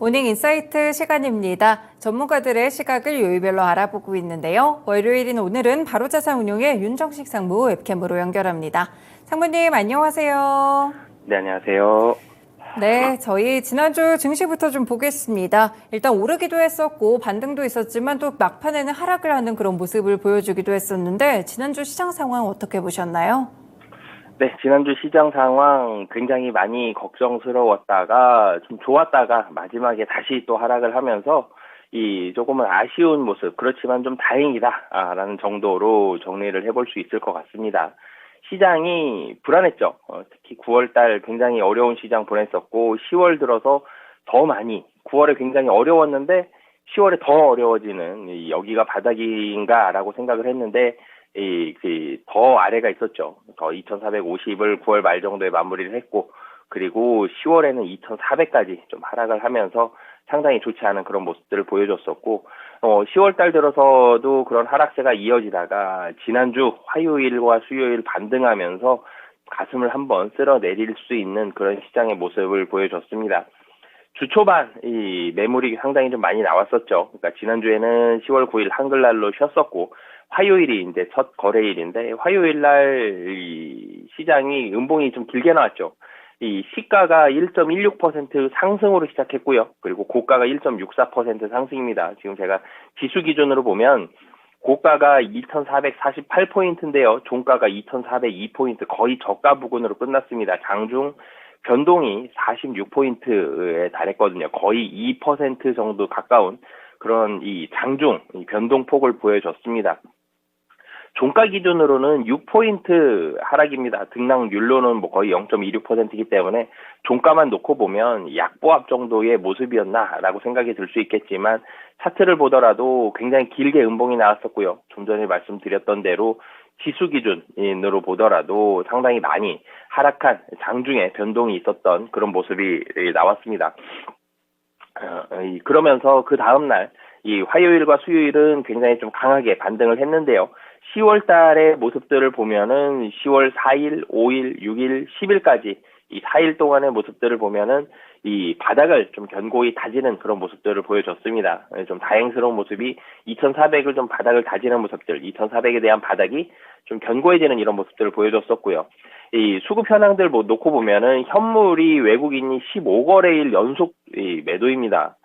모닝 인사이트 시간입니다. 전문가들의 시각을 요일별로 알아보고 있는데요. 월요일인 오늘은 바로자산운용의 윤정식 상무 웹캠으로 연결합니다. 상무님 안녕하세요. 네, 안녕하세요. 네, 저희 지난주 증시부터 좀 보겠습니다. 일단 오르기도 했었고 반등도 있었지만 또 막판에는 하락을 하는 그런 모습을 보여주기도 했었는데 지난주 시장 상황 어떻게 보셨나요? 네, 지난주 시장 상황 굉장히 많이 걱정스러웠다가 좀 좋았다가 마지막에 다시 또 하락을 하면서 조금은 아쉬운 모습, 그렇지만 좀 다행이다라는 정도로 정리를 해볼 수 있을 것 같습니다. 시장이 불안했죠. 특히 9월 달 굉장히 어려운 시장 보냈었고 10월 들어서 더 많이 9월에 굉장히 어려웠는데 10월에 더 어려워지는 여기가 바닥인가라고 생각을 했는데 더 아래가 있었죠. 더 2,450을 9월 말 정도에 마무리를 했고, 그리고 10월에는 2,400까지 좀 하락을 하면서 상당히 좋지 않은 그런 모습들을 보여줬었고, 10월 달 들어서도 그런 하락세가 이어지다가 지난주 화요일과 수요일 반등하면서 가슴을 한번 쓸어내릴 수 있는 그런 시장의 모습을 보여줬습니다. 주 초반 매물이 상당히 좀 많이 나왔었죠. 그러니까 지난주에는 10월 9일 한글날로 쉬었었고 화요일이 이제 첫 거래일인데 화요일 날 시장이 음봉이 좀 길게 나왔죠. 시가가 1.16% 상승으로 시작했고요. 그리고 고가가 1.64% 상승입니다. 지금 제가 지수 기준으로 보면 고가가 2,448포인트인데요. 종가가 2,402포인트, 거의 저가 부근으로 끝났습니다. 장중 변동이 46포인트에 달했거든요. 거의 2% 정도 가까운 그런 장중 변동폭을 보여줬습니다. 종가 기준으로는 6포인트 하락입니다. 등락률로는 거의 0.26%이기 때문에 종가만 놓고 보면 약보합 정도의 모습이었나라고 생각이 들 수 있겠지만 차트를 보더라도 굉장히 길게 음봉이 나왔었고요. 좀 전에 말씀드렸던 대로 지수 기준으로 보더라도 상당히 많이 하락한 장중에 변동이 있었던 그런 모습이 나왔습니다. 그러면서 그 다음날 화요일과 수요일은 굉장히 좀 강하게 반등을 했는데요. 10월 달의 모습들을 보면은 10월 4일, 5일, 6일, 10일까지 이 4일 동안의 모습들을 보면은 이 바닥을 좀 견고히 다지는 그런 모습들을 보여줬습니다. 좀 다행스러운 모습이 2,400을 좀 바닥을 다지는 모습들, 2,400에 대한 바닥이 좀 견고해지는 이런 모습들을 보여줬었고요. 이 수급 현황들 놓고 보면은 현물이 외국인이 15거래일 연속 매도입니다.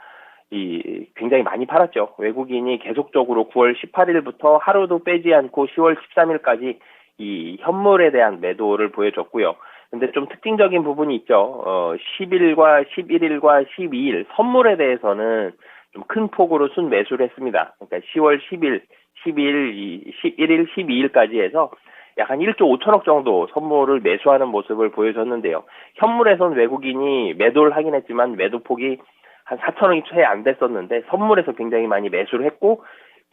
굉장히 많이 팔았죠. 외국인이 계속적으로 9월 18일부터 하루도 빼지 않고 10월 13일까지 이 현물에 대한 매도를 보여줬고요. 근데 좀 특징적인 부분이 있죠. 10일과 11일과 12일 선물에 대해서는 좀 큰 폭으로 순매수를 했습니다. 그러니까 10월 10일, 12일, 11일, 12일까지 해서 약 한 1조 5천억 정도 선물을 매수하는 모습을 보여줬는데요. 현물에선 외국인이 매도를 하긴 했지만 매도폭이 한 4천억이 채 안 됐었는데 선물에서 굉장히 많이 매수를 했고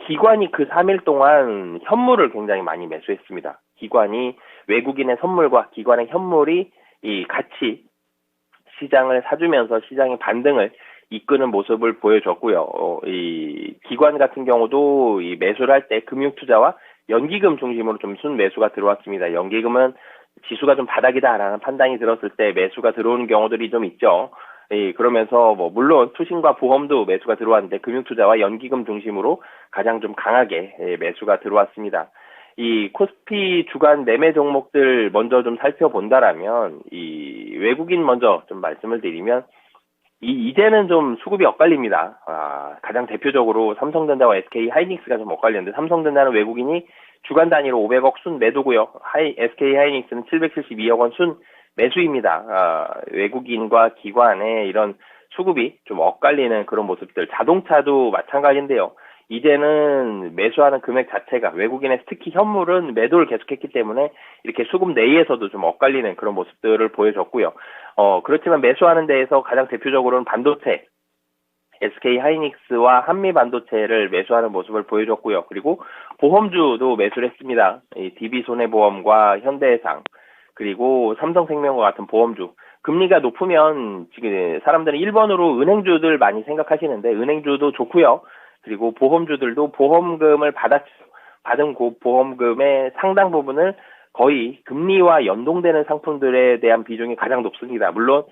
기관이 그 3일 동안 현물을 굉장히 많이 매수했습니다. 기관이 외국인의 선물과 기관의 현물이 같이 시장을 사주면서 시장의 반등을 이끄는 모습을 보여줬고요. 기관 같은 경우도 매수를 할 때 금융투자와 연기금 중심으로 좀 순매수가 들어왔습니다. 연기금은 지수가 좀 바닥이다라는 판단이 들었을 때 매수가 들어오는 경우들이 좀 있죠. 그러면서 물론 투신과 보험도 매수가 들어왔는데 금융투자와 연기금 중심으로 가장 좀 강하게 매수가 들어왔습니다. 코스피 주간 매매 종목들 먼저 좀 살펴본다라면 외국인 먼저 좀 말씀을 드리면 이제는 좀 수급이 엇갈립니다. 가장 대표적으로 삼성전자와 SK 하이닉스가 좀 엇갈리는데 삼성전자는 외국인이 주간 단위로 500억 순 매도고요. SK 하이닉스는 772억 원 순 매수입니다. 외국인과 기관의 이런 수급이 좀 엇갈리는 그런 모습들. 자동차도 마찬가지인데요. 이제는 매수하는 금액 자체가 외국인의 특히 현물은 매도를 계속했기 때문에 이렇게 수급 내에서도 좀 엇갈리는 그런 모습들을 보여줬고요. 그렇지만 매수하는 데에서 가장 대표적으로는 반도체, SK 하이닉스와 한미 반도체를 매수하는 모습을 보여줬고요. 그리고 보험주도 매수를 했습니다. DB손해보험과 현대해상, 그리고 삼성생명과 같은 보험주. 금리가 높으면 지금 사람들은 1번으로 은행주들 많이 생각하시는데 은행주도 좋고요. 그리고 보험주들도 보험금을 받은 보험금의 상당 부분을 거의 금리와 연동되는 상품들에 대한 비중이 가장 높습니다. 물론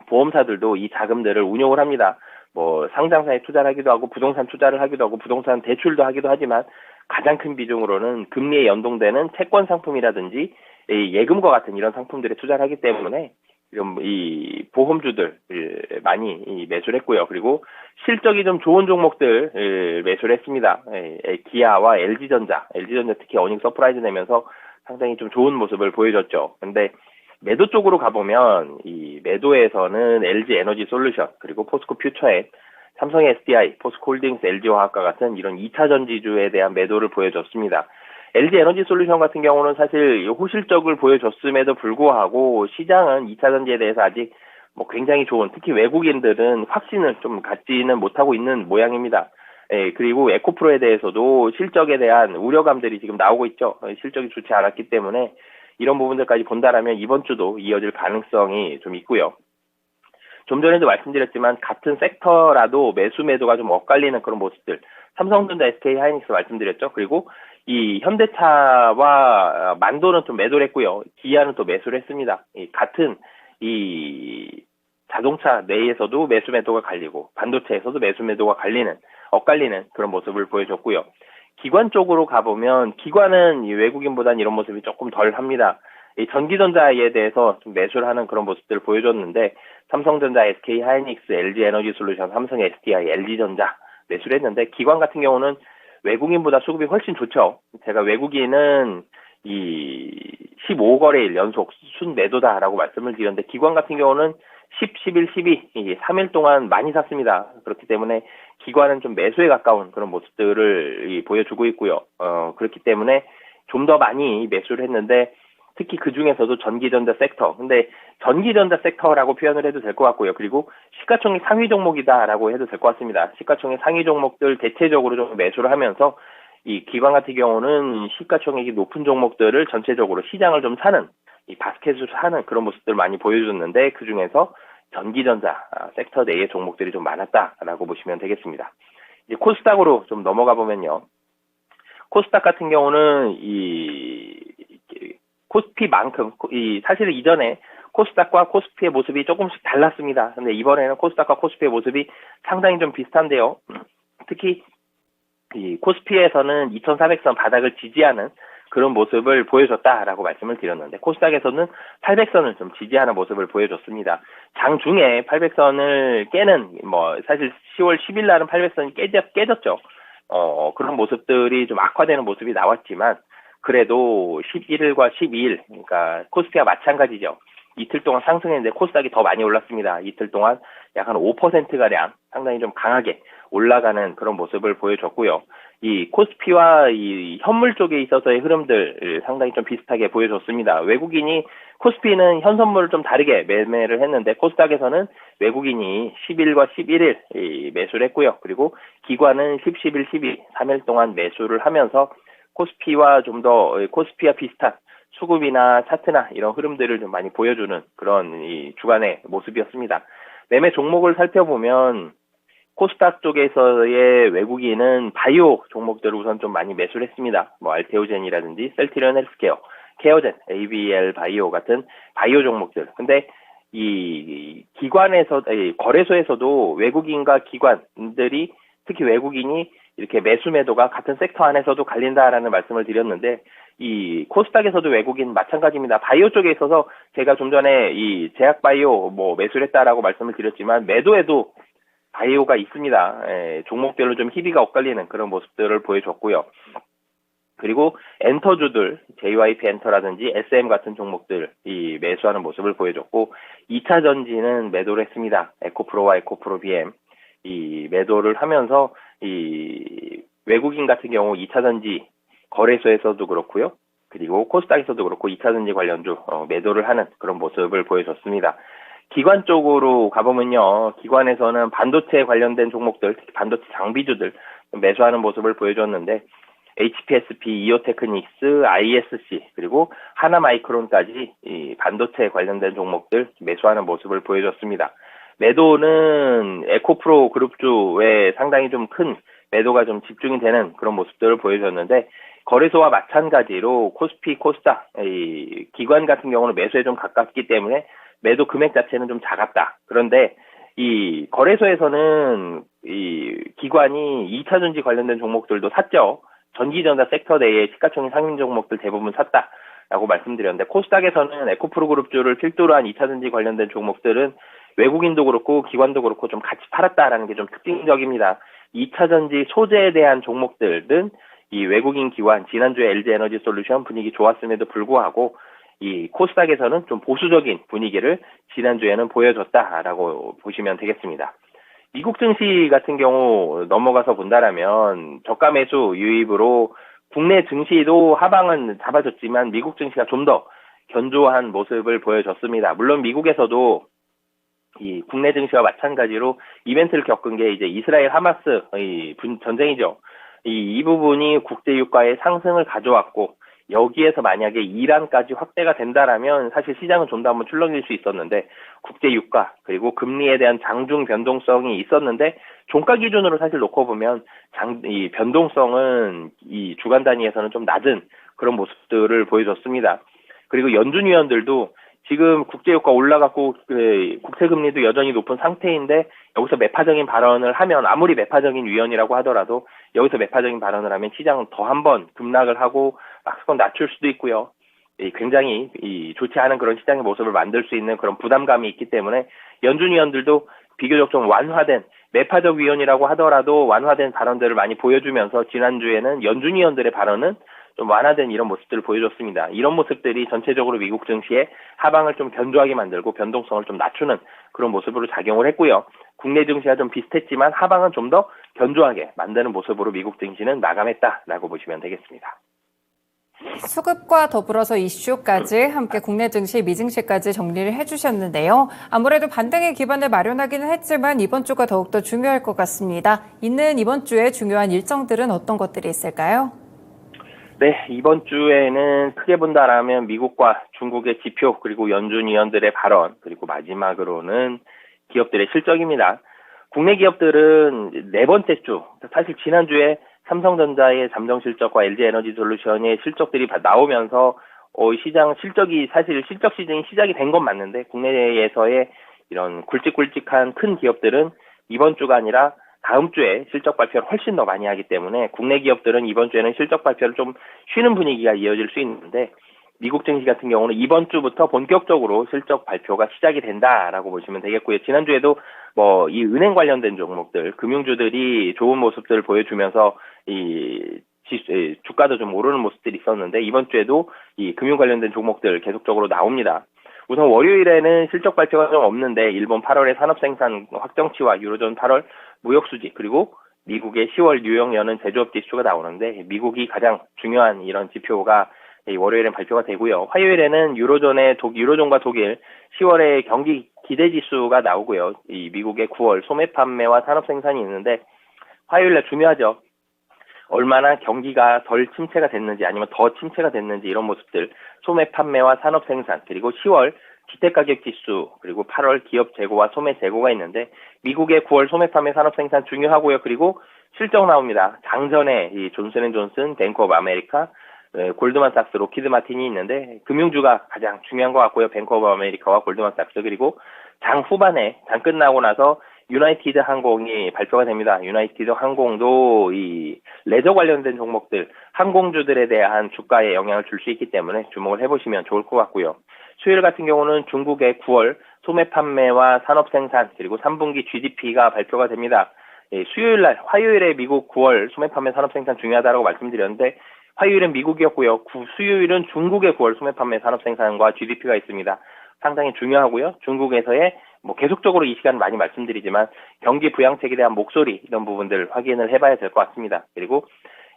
보험사들도 이 자금들을 운용을 합니다. 뭐 상장사에 투자를 하기도 하고 부동산 투자를 하기도 하고 부동산 대출도 하기도 하지만 가장 큰 비중으로는 금리에 연동되는 채권 상품이라든지 이 예금과 같은 이런 상품들에 투자를 하기 때문에 지금 이 보험주들 많이 매수를 했고요. 그리고 실적이 좀 좋은 종목들 매수를 했습니다. 기아와 LG전자 특히 어닝 서프라이즈 내면서 상당히 좀 좋은 모습을 보여줬죠. 근데 매도 쪽으로 가보면 이 매도에서는 LG 에너지 솔루션 그리고 포스코 퓨처엔 삼성 SDI, 포스코홀딩스, LG화학과 같은 이런 2차 전지주에 대한 매도를 보여줬습니다. LG 에너지 솔루션 같은 경우는 사실 호실적을 보여줬음에도 불구하고 시장은 2차 전지에 대해서 아직 뭐 굉장히 좋은, 특히 외국인들은 확신을 좀 갖지는 못하고 있는 모양입니다. 그리고 에코프로에 대해서도 실적에 대한 우려감들이 지금 나오고 있죠. 실적이 좋지 않았기 때문에 이런 부분들까지 본다라면 이번 주도 이어질 가능성이 좀 있고요. 좀 전에도 말씀드렸지만 같은 섹터라도 매수매도가 좀 엇갈리는 그런 모습들. 삼성전자, SK하이닉스 말씀드렸죠. 그리고 이 현대차와 만도는 좀 매도를 했고요. 기아는 또 매수를 했습니다. 같은 이 자동차 내에서도 매수매도가 갈리고 반도체에서도 매수매도가 엇갈리는 그런 모습을 보여줬고요. 기관 쪽으로 가보면 기관은 이 외국인보다는 이런 모습이 조금 덜 합니다. 이 전기전자에 대해서 좀 매수를 하는 그런 모습들을 보여줬는데 삼성전자, SK하이닉스, LG에너지솔루션, 삼성 SDI, LG전자 매수를 했는데 기관 같은 경우는 외국인보다 수급이 훨씬 좋죠. 제가 외국인은 이 15거래일 연속 순매도다라고 말씀을 드렸는데 기관 같은 경우는 10, 11, 12, 이 3일 동안 많이 샀습니다. 그렇기 때문에 기관은 좀 매수에 가까운 그런 모습들을 보여주고 있고요. 그렇기 때문에 좀 더 많이 매수를 했는데 특히 그 중에서도 전기전자 섹터. 근데 전기전자 섹터라고 표현을 해도 될 것 같고요. 그리고 시가총액 상위 종목이다라고 해도 될 것 같습니다. 시가총액 상위 종목들 대체적으로 좀 매수를 하면서 이 기관 같은 경우는 시가총액이 높은 종목들을 전체적으로 시장을 좀 사는, 이 바스켓을 사는 그런 모습들을 많이 보여줬는데 그 중에서 전기전자 섹터 내의 종목들이 좀 많았다라고 보시면 되겠습니다. 이제 코스닥으로 좀 넘어가 보면요. 코스닥 같은 경우는 이 코스피만큼 사실 이전에 코스닥과 코스피의 모습이 조금씩 달랐습니다. 근데 이번에는 코스닥과 코스피의 모습이 상당히 좀 비슷한데요. 특히 이 코스피에서는 2400선 바닥을 지지하는 그런 모습을 보여줬다라고 말씀을 드렸는데 코스닥에서는 800선을 좀 지지하는 모습을 보여줬습니다. 장중에 800선을 깨는 사실 10월 10일 날은 800선이 깨졌죠. 그런 모습들이 좀 악화되는 모습이 나왔지만 그래도 11일과 12일 그러니까 코스피와 마찬가지죠. 이틀 동안 상승했는데 코스닥이 더 많이 올랐습니다. 이틀 동안 약 한 5%가량 상당히 좀 강하게 올라가는 그런 모습을 보여줬고요. 이 코스피와 이 현물 쪽에 있어서의 흐름들 상당히 좀 비슷하게 보여줬습니다. 외국인이 코스피는 현선물을 좀 다르게 매매를 했는데 코스닥에서는 외국인이 10일과 11일 매수를 했고요. 그리고 기관은 10, 11, 12, 3일 동안 매수를 하면서 코스피와 좀 더 코스피와 비슷한 수급이나 차트나 이런 흐름들을 좀 많이 보여주는 그런 이 주간의 모습이었습니다. 매매 종목을 살펴보면 코스닥 쪽에서의 외국인은 바이오 종목들을 우선 좀 많이 매수를 했습니다. 알테오젠이라든지 셀티리온 헬스케어, 케어젠, ABL 바이오 같은 바이오 종목들. 근데 이 거래소에서도 외국인과 기관들이 특히 외국인이 이렇게 매수 매도가 같은 섹터 안에서도 갈린다라는 말씀을 드렸는데 이 코스닥에서도 외국인 마찬가지입니다. 바이오 쪽에 있어서 제가 좀 전에 이 제약 바이오 매수를 했다라고 말씀을 드렸지만 매도에도 바이오가 있습니다. 종목별로 좀 희비가 엇갈리는 그런 모습들을 보여줬고요. 그리고 엔터주들, JYP 엔터라든지 SM 같은 종목들 이 매수하는 모습을 보여줬고 2차 전지는 매도를 했습니다. 에코프로와 에코프로 BM 이 매도를 하면서 이 외국인 같은 경우 2차 전지 거래소에서도 그렇고요. 그리고 코스닥에서도 그렇고 2차 전지 관련주 매도를 하는 그런 모습을 보여줬습니다. 기관 쪽으로 가보면요. 기관에서는 반도체 관련된 종목들, 특히 반도체 장비주들 매수하는 모습을 보여줬는데 HPSP, 이오테크닉스, ISC 그리고 하나마이크론까지 이 반도체 관련된 종목들 매수하는 모습을 보여줬습니다. 매도는 에코프로 그룹주에 상당히 좀 큰 매도가 좀 집중이 되는 그런 모습들을 보여줬는데 거래소와 마찬가지로 코스피, 코스닥, 이 기관 같은 경우는 매수에 좀 가깝기 때문에 매도 금액 자체는 좀 작았다. 그런데 이 거래소에서는 이 기관이 2차 전지 관련된 종목들도 샀죠. 전기전자 섹터 내의 시가총액 상위 종목들 대부분 샀다라고 말씀드렸는데 코스닥에서는 에코프로 그룹주를 필두로 한 2차 전지 관련된 종목들은 외국인도 그렇고 기관도 그렇고 좀 같이 팔았다라는 게 좀 특징적입니다. 2차 전지 소재에 대한 종목들은 이 외국인 기관 지난주에 LG에너지솔루션 분위기 좋았음에도 불구하고 이 코스닥에서는 좀 보수적인 분위기를 지난주에는 보여줬다라고 보시면 되겠습니다. 미국 증시 같은 경우 넘어가서 본다라면 저가 매수 유입으로 국내 증시도 하방은 잡아줬지만 미국 증시가 좀 더 견조한 모습을 보여줬습니다. 물론 미국에서도 이 국내 증시와 마찬가지로 이벤트를 겪은 게 이제 이스라엘 하마스 전쟁이죠. 이 부분이 국제 유가의 상승을 가져왔고 여기에서 만약에 이란까지 확대가 된다라면 사실 시장은 좀 더 한번 출렁일 수 있었는데 국제 유가 그리고 금리에 대한 장중 변동성이 있었는데 종가 기준으로 사실 놓고 보면 이 변동성은 이 주간 단위에서는 좀 낮은 그런 모습들을 보여줬습니다. 그리고 연준 위원들도 지금 국제유가 올라갔고 국채금리도 여전히 높은 상태인데 여기서 매파적인 발언을 하면 아무리 매파적인 위원이라고 하더라도 여기서 매파적인 발언을 하면 시장은 더 한 번 급락을 하고 막스권 낮출 수도 있고요. 굉장히 좋지 않은 그런 시장의 모습을 만들 수 있는 그런 부담감이 있기 때문에 연준 위원들도 비교적 좀 완화된 매파적 위원이라고 하더라도 완화된 발언들을 많이 보여주면서 지난주에는 연준 위원들의 발언은 좀 완화된 이런 모습들을 보여줬습니다. 이런 모습들이 전체적으로 미국 증시의 하방을 좀 견조하게 만들고 변동성을 좀 낮추는 그런 모습으로 작용을 했고요. 국내 증시와 좀 비슷했지만 하방은 좀 더 견조하게 만드는 모습으로 미국 증시는 마감했다라고 보시면 되겠습니다. 수급과 더불어서 이슈까지 함께 국내 증시, 미증시까지 정리를 해주셨는데요. 아무래도 반등의 기반을 마련하기는 했지만 이번 주가 더욱더 중요할 것 같습니다. 있는 이번 주에 중요한 일정들은 어떤 것들이 있을까요? 네, 이번 주에는 크게 본다라면 미국과 중국의 지표 그리고 연준 위원들의 발언 그리고 마지막으로는 기업들의 실적입니다. 국내 기업들은 네 번째 주, 사실 지난주에 삼성전자의 잠정 실적과 LG에너지솔루션의 실적들이 나오면서 시장 실적이 사실 실적 시즌이 시작이 된 건 맞는데 국내에서의 이런 굵직굵직한 큰 기업들은 이번 주가 아니라 다음 주에 실적 발표를 훨씬 더 많이 하기 때문에 국내 기업들은 이번 주에는 실적 발표를 좀 쉬는 분위기가 이어질 수 있는데 미국 증시 같은 경우는 이번 주부터 본격적으로 실적 발표가 시작이 된다라고 보시면 되겠고요. 지난주에도 이 은행 관련된 종목들, 금융주들이 좋은 모습들을 보여주면서 주가도 좀 오르는 모습들이 있었는데 이번 주에도 이 금융 관련된 종목들 계속적으로 나옵니다. 우선 월요일에는 실적 발표가 좀 없는데 일본 8월의 산업생산 확정치와 유로존 8월 무역수지 그리고 미국의 10월 뉴욕 여는 제조업 지수가 나오는데 미국이 가장 중요한 이런 지표가 월요일엔 발표가 되고요. 화요일에는 유로존과 독일 10월의 경기 기대지수가 나오고요. 이 미국의 9월 소매 판매와 산업 생산이 있는데 화요일날 중요하죠. 얼마나 경기가 덜 침체가 됐는지 아니면 더 침체가 됐는지 이런 모습들 소매 판매와 산업 생산 그리고 10월 주택가격 지수 그리고 8월 기업 재고와 소매 재고가 있는데 미국의 9월 소매 판매 산업 생산 중요하고요. 그리고 실적 나옵니다. 장전에 이 존슨앤존슨, 뱅크 오브 아메리카, 골드만삭스, 로키드 마틴이 있는데 금융주가 가장 중요한 것 같고요. 뱅크 오브 아메리카와 골드만삭스 그리고 장 후반에 장 끝나고 나서 유나이티드 항공이 발표가 됩니다. 유나이티드 항공도 이 레저 관련된 종목들, 항공주들에 대한 주가에 영향을 줄 수 있기 때문에 주목을 해보시면 좋을 것 같고요. 수요일 같은 경우는 중국의 9월 소매 판매와 산업 생산 그리고 3분기 GDP가 발표가 됩니다. 수요일날 화요일에 미국 9월 소매 판매 산업 생산 중요하다고 말씀드렸는데 화요일은 미국이었고요. 수요일은 중국의 9월 소매 판매 산업 생산과 GDP가 있습니다. 상당히 중요하고요. 중국에서의 계속적으로 이 시간 많이 말씀드리지만 경기 부양책에 대한 목소리 이런 부분들 확인을 해봐야 될 것 같습니다. 그리고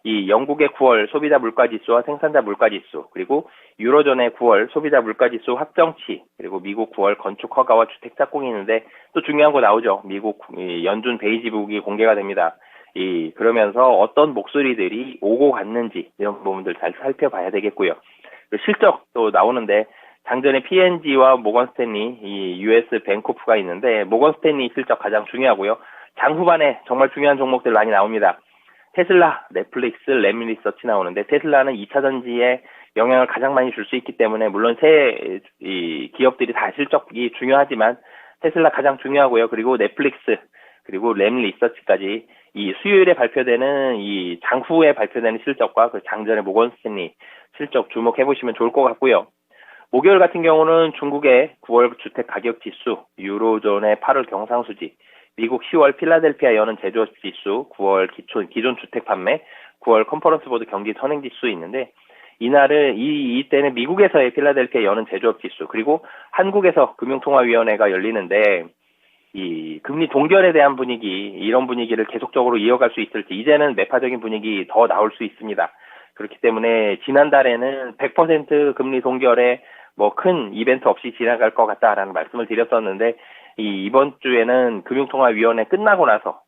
이 영국의 9월 소비자 물가지수와 생산자 물가지수 그리고 유로존의 9월 소비자 물가지수 확정치 그리고 미국 9월 건축 허가와 주택 착공이 있는데 또 중요한 거 나오죠. 미국 연준 베이지북이 공개가 됩니다. 그러면서 어떤 목소리들이 오고 갔는지 이런 부분들 잘 살펴봐야 되겠고요. 실적도 나오는데 장전에 P&G와 모건 스탠리, 이 US 뱅코프가 있는데 모건 스탠리 실적 가장 중요하고요. 장 후반에 정말 중요한 종목들 많이 나옵니다. 테슬라, 넷플릭스, 램리서치 나오는데 테슬라는 2차 전지의 영향을 가장 많이 줄 수 있기 때문에 물론 새 이 기업들이 다 실적이 중요하지만 테슬라 가장 중요하고요. 그리고 넷플릭스 그리고 램 리서치까지 이 수요일에 발표되는 이 장후에 발표되는 실적과 그 장전의 모건 스탠리 실적 주목해 보시면 좋을 것 같고요. 목요일 같은 경우는 중국의 9월 주택 가격 지수, 유로존의 8월 경상수지, 미국 10월 필라델피아 여는 제조업 지수, 9월 기존 주택 판매, 9월 컨퍼런스 보드 경기 선행 지수 있는데 이날은 이때는 미국에서의 필라델피아 여는 제조업 지수 그리고 한국에서 금융통화위원회가 열리는데 이 금리 동결에 대한 분위기 이런 분위기를 계속적으로 이어갈 수 있을지 이제는 매파적인 분위기 더 나올 수 있습니다. 그렇기 때문에 지난달에는 100% 금리 동결에 뭐 큰 이벤트 없이 지나갈 것 같다라는 말씀을 드렸었는데 이번 주에는 금융통화위원회 끝나고 나서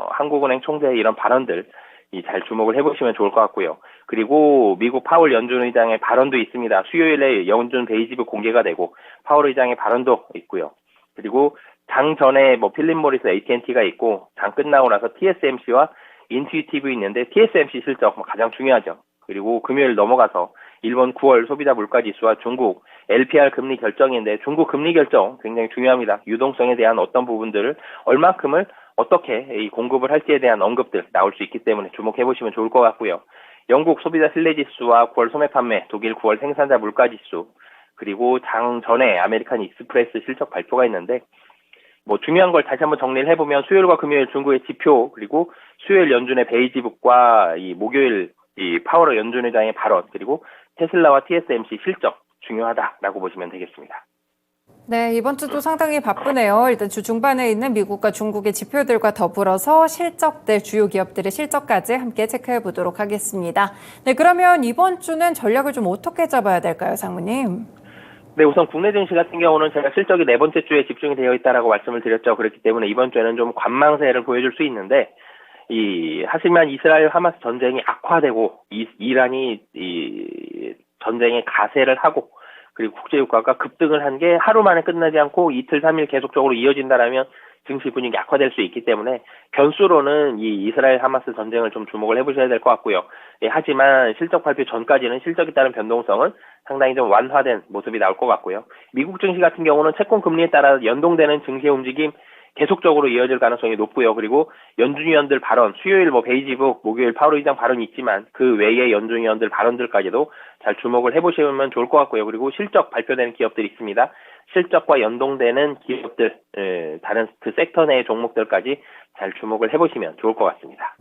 한국은행 총재의 이런 발언들 잘 주목을 해보시면 좋을 것 같고요. 그리고 미국 파월 연준 의장의 발언도 있습니다. 수요일에 연준 베이지북 공개가 되고 파월 의장의 발언도 있고요. 그리고 장 전에 뭐 필립 모리스 AT&T가 있고 장 끝나고 나서 TSMC와 인투이티브 있는데 TSMC 실적 가장 중요하죠. 그리고 금요일 넘어가서 일본 9월 소비자 물가지수와 중국 LPR 금리 결정인데 중국 금리 결정 굉장히 중요합니다. 유동성에 대한 어떤 부분들을 얼만큼을 어떻게 이 공급을 할지에 대한 언급들 나올 수 있기 때문에 주목해 보시면 좋을 것 같고요. 영국 소비자 신뢰지수와 9월 소매 판매, 독일 9월 생산자 물가지수, 그리고 장 전에 아메리칸 익스프레스 실적 발표가 있는데 뭐 중요한 걸 다시 한번 정리를 해보면 수요일과 금요일 중국의 지표 그리고 수요일 연준의 베이지북과 이 목요일 이 파월 연준 의장의 발언 그리고 테슬라와 TSMC 실적 중요하다라고 보시면 되겠습니다. 네, 이번 주도 상당히 바쁘네요. 일단 주 중반에 있는 미국과 중국의 지표들과 더불어서 실적들, 주요 기업들의 실적까지 함께 체크해 보도록 하겠습니다. 네, 그러면 이번 주는 전략을 좀 어떻게 잡아야 될까요, 상무님? 네, 우선 국내 증시 같은 경우는 제가 실적이 네 번째 주에 집중이 되어 있다라고 말씀을 드렸죠. 그렇기 때문에 이번 주에는 좀 관망세를 보여줄 수 있는데, 하지만 이스라엘 하마스 전쟁이 악화되고, 이란이 전쟁의 가세를 하고, 그리고 국제유가가 급등을 한 게 하루 만에 끝나지 않고 이틀, 3일 계속적으로 이어진다라면 증시 분위기 악화될 수 있기 때문에 변수로는 이 이스라엘 하마스 전쟁을 좀 주목을 해보셔야 될 것 같고요. 하지만 실적 발표 전까지는 실적에 따른 변동성은 상당히 좀 완화된 모습이 나올 것 같고요. 미국 증시 같은 경우는 채권 금리에 따라 연동되는 증시의 움직임 계속적으로 이어질 가능성이 높고요. 그리고 연준위원들 발언, 수요일 베이지북, 목요일 파월 의장 발언이 있지만 그 외의 연준위원들 발언들까지도 잘 주목을 해보시면 좋을 것 같고요. 그리고 실적 발표되는 기업들이 있습니다. 실적과 연동되는 기업들, 다른 그 섹터 내의 종목들까지 잘 주목을 해보시면 좋을 것 같습니다.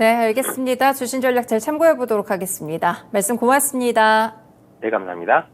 네, 알겠습니다. 주신 전략 잘 참고해 보도록 하겠습니다. 말씀 고맙습니다. 네, 감사합니다.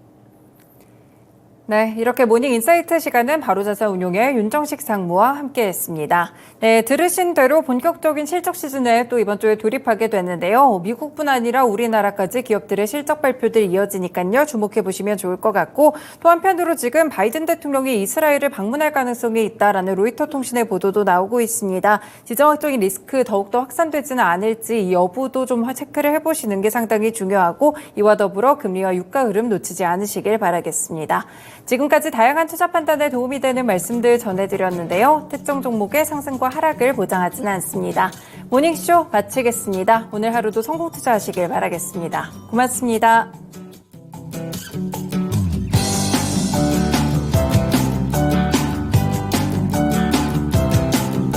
네, 이렇게 모닝 인사이트 시간은 바로자산운용의 윤정식 상무와 함께했습니다. 네, 들으신 대로 본격적인 실적 시즌에 또 이번 주에 돌입하게 됐는데요. 미국뿐 아니라 우리나라까지 기업들의 실적 발표들이 이어지니까요. 주목해 보시면 좋을 것 같고 또 한편으로 지금 바이든 대통령이 이스라엘을 방문할 가능성이 있다라는 로이터 통신의 보도도 나오고 있습니다. 지정학적인 리스크 더욱더 확산되지는 않을지 이 여부도 좀 체크를 해보시는 게 상당히 중요하고 이와 더불어 금리와 유가 흐름 놓치지 않으시길 바라겠습니다. 지금까지 다양한 투자 판단에 도움이 되는 말씀들 전해드렸는데요. 특정 종목의 상승과 하락을 보장하지는 않습니다. 모닝쇼 마치겠습니다. 오늘 하루도 성공 투자하시길 바라겠습니다. 고맙습니다.